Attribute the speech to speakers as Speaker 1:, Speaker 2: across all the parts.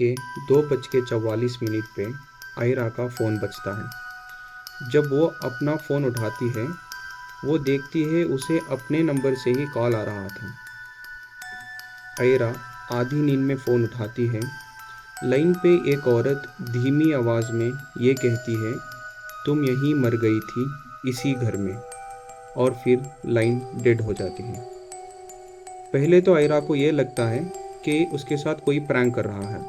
Speaker 1: के 2:44 पे आयरा का फ़ोन बजता है। जब वो अपना फ़ोन उठाती है, वो देखती है उसे अपने नंबर से ही कॉल आ रहा था। आयरा आधी नींद में फ़ोन उठाती है। लाइन पे एक औरत धीमी आवाज़ में ये कहती है, तुम यहीं मर गई थी, इसी घर में। और फिर लाइन डेड हो जाती है। पहले तो आयरा को ये लगता है कि उसके साथ कोई प्रैंक कर रहा है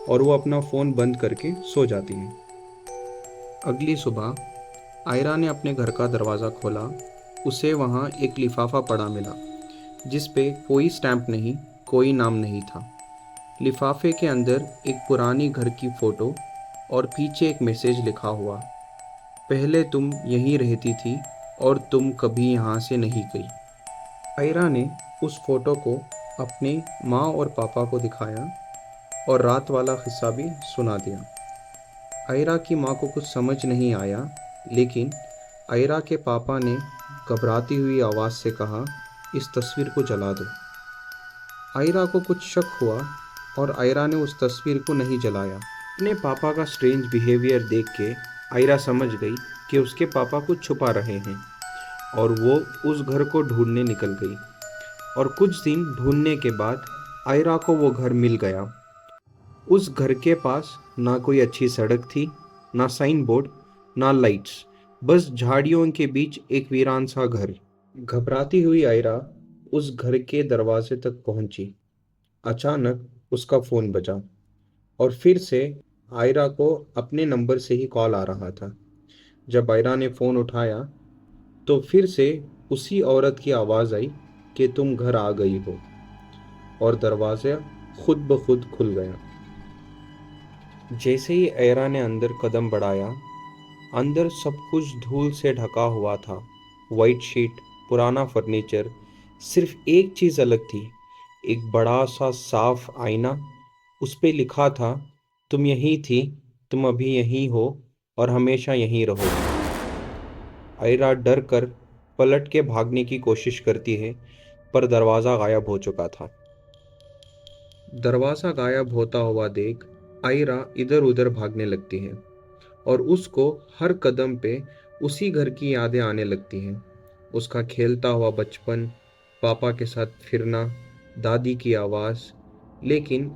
Speaker 1: और वो अपना फ़ोन बंद करके सो जाती है। अगली सुबह आयरा ने अपने घर का दरवाज़ा खोला। उसे वहाँ एक लिफाफा पड़ा मिला, जिस पे कोई स्टैम्प नहीं, कोई नाम नहीं था। लिफाफे के अंदर एक पुरानी घर की फ़ोटो और पीछे एक मैसेज लिखा हुआ, पहले तुम यहीं रहती थी और तुम कभी यहाँ से नहीं गई। आयरा ने उस फ़ोटो को अपनी माँ और पापा को दिखाया और रात वाला किस्सा भी सुना दिया। आयरा की माँ को कुछ समझ नहीं आया, लेकिन आयरा के पापा ने घबराती हुई आवाज़ से कहा, इस तस्वीर को जला दो। आयरा को कुछ शक हुआ और आयरा ने उस तस्वीर को नहीं जलाया। अपने पापा का स्ट्रेंज बिहेवियर देख के आयरा समझ गई कि उसके पापा कुछ छुपा रहे हैं और वो उस घर को ढूंढने निकल गई। और कुछ दिन ढूंढने के बाद आयरा को वो घर मिल गया। उस घर के पास ना कोई अच्छी सड़क थी, ना साइन बोर्ड, ना लाइट्स, बस झाड़ियों के बीच एक वीरान सा घर। घबराती हुई आयरा उस घर के दरवाजे तक पहुंची। अचानक उसका फोन बजा और फिर से आयरा को अपने नंबर से ही कॉल आ रहा था। जब आयरा ने फोन उठाया तो फिर से उसी औरत की आवाज आई कि तुम घर आ गई हो, और दरवाजा खुद ब खुद खुल गया। जैसे ही आयरा ने अंदर कदम बढ़ाया, अंदर सब कुछ धूल से ढका हुआ था। वाइट शीट, पुराना फर्नीचर, सिर्फ एक चीज अलग थी, एक बड़ा सा साफ आईना। उस पे लिखा था, तुम यहीं थी, तुम अभी यहीं हो और हमेशा यहीं रहोगी। आयरा डर कर पलट के भागने की कोशिश करती है, पर दरवाज़ा गायब हो चुका था। दरवाज़ा गायब होता हुआ देख आयरा इधर उधर भागने लगती है और उसको हर कदम पे उसी घर की यादें आने लगती हैं। उसका खेलता हुआ बचपन, पापा के साथ फिरना, दादी की आवाज़। लेकिन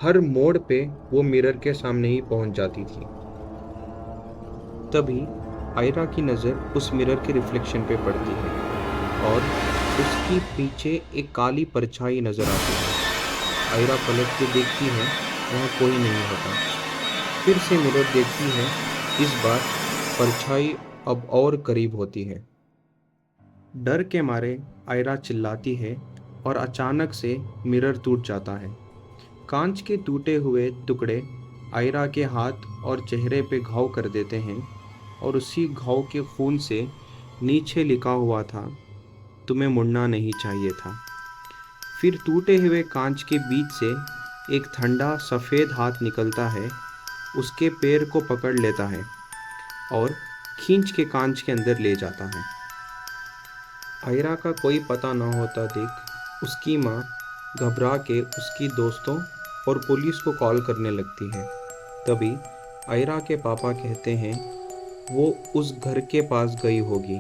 Speaker 1: हर मोड़ पे वो मिरर के सामने ही पहुंच जाती थी। तभी आयरा की नज़र उस मिरर के रिफ्लेक्शन पे पड़ती है और उसकी पीछे एक काली परछाई नज़र आती है। आयरा पलट के देखती है, वहाँ कोई नहीं होता। फिर से मिरर देखती है। इस बार परछाई अब और करीब होती है। डर के मारे आयरा चिल्लाती है और अचानक से मिरर टूट जाता है। कांच के टूटे हुए टुकड़े आयरा के हाथ और चेहरे पे घाव कर देते हैं और उसी घाव के खून से नीचे लिखा हुआ था, तुम्हें मुड़ना नहीं चाहिए था। फिर टूटे हुए कांच के बीच से एक ठंडा सफ़ेद हाथ निकलता है, उसके पैर को पकड़ लेता है और खींच के कांच के अंदर ले जाता है। आयरा का कोई पता न होता देख उसकी माँ घबरा के उसकी दोस्तों और पुलिस को कॉल करने लगती है। तभी आयरा के पापा कहते हैं, वो उस घर के पास गई होगी,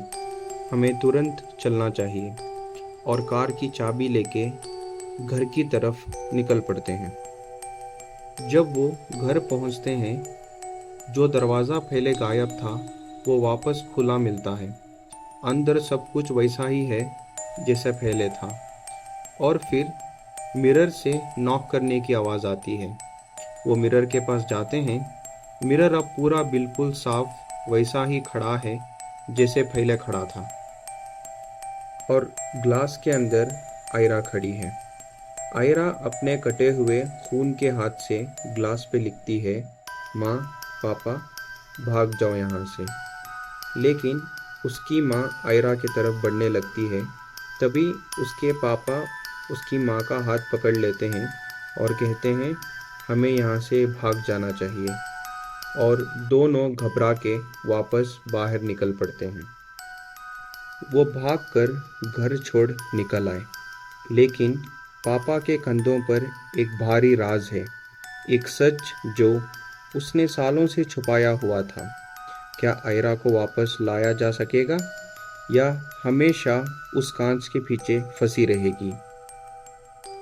Speaker 1: हमें तुरंत चलना चाहिए। और कार की चाबी लेके घर की तरफ निकल पड़ते हैं। जब वो घर पहुंचते हैं, जो दरवाज़ा पहले गायब था वो वापस खुला मिलता है। अंदर सब कुछ वैसा ही है जैसा पहले था। और फिर मिरर से नॉक करने की आवाज़ आती है। वो मिरर के पास जाते हैं। मिरर अब पूरा बिल्कुल साफ वैसा ही खड़ा है जैसे पहले खड़ा था, और ग्लास के अंदर आयरा खड़ी है। आयरा अपने कटे हुए खून के हाथ से ग्लास पे लिखती है, माँ, पापा, भाग जाओ यहाँ से। लेकिन उसकी माँ आयरा की तरफ बढ़ने लगती है। तभी उसके पापा उसकी माँ का हाथ पकड़ लेते हैं और कहते हैं, हमें यहाँ से भाग जाना चाहिए। और दोनों घबरा के वापस बाहर निकल पड़ते हैं। वो भागकर घर छोड़ निकल आए, लेकिन पापा के कंधों पर एक भारी राज है। एक सच जो उसने सालों से छुपाया हुआ था। क्या आयरा को वापस लाया जा सकेगा या हमेशा उस कांच के पीछे फंसी रहेगी?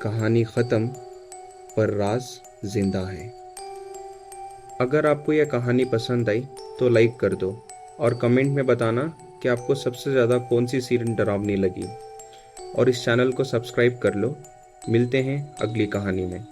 Speaker 1: कहानी ख़त्म पर राज जिंदा है। अगर आपको यह कहानी पसंद आई तो लाइक कर दो और कमेंट में बताना कि आपको सबसे ज़्यादा कौन सी सीन डरावनी लगी, और इस चैनल को सब्सक्राइब कर लो। मिलते हैं अगली कहानी में।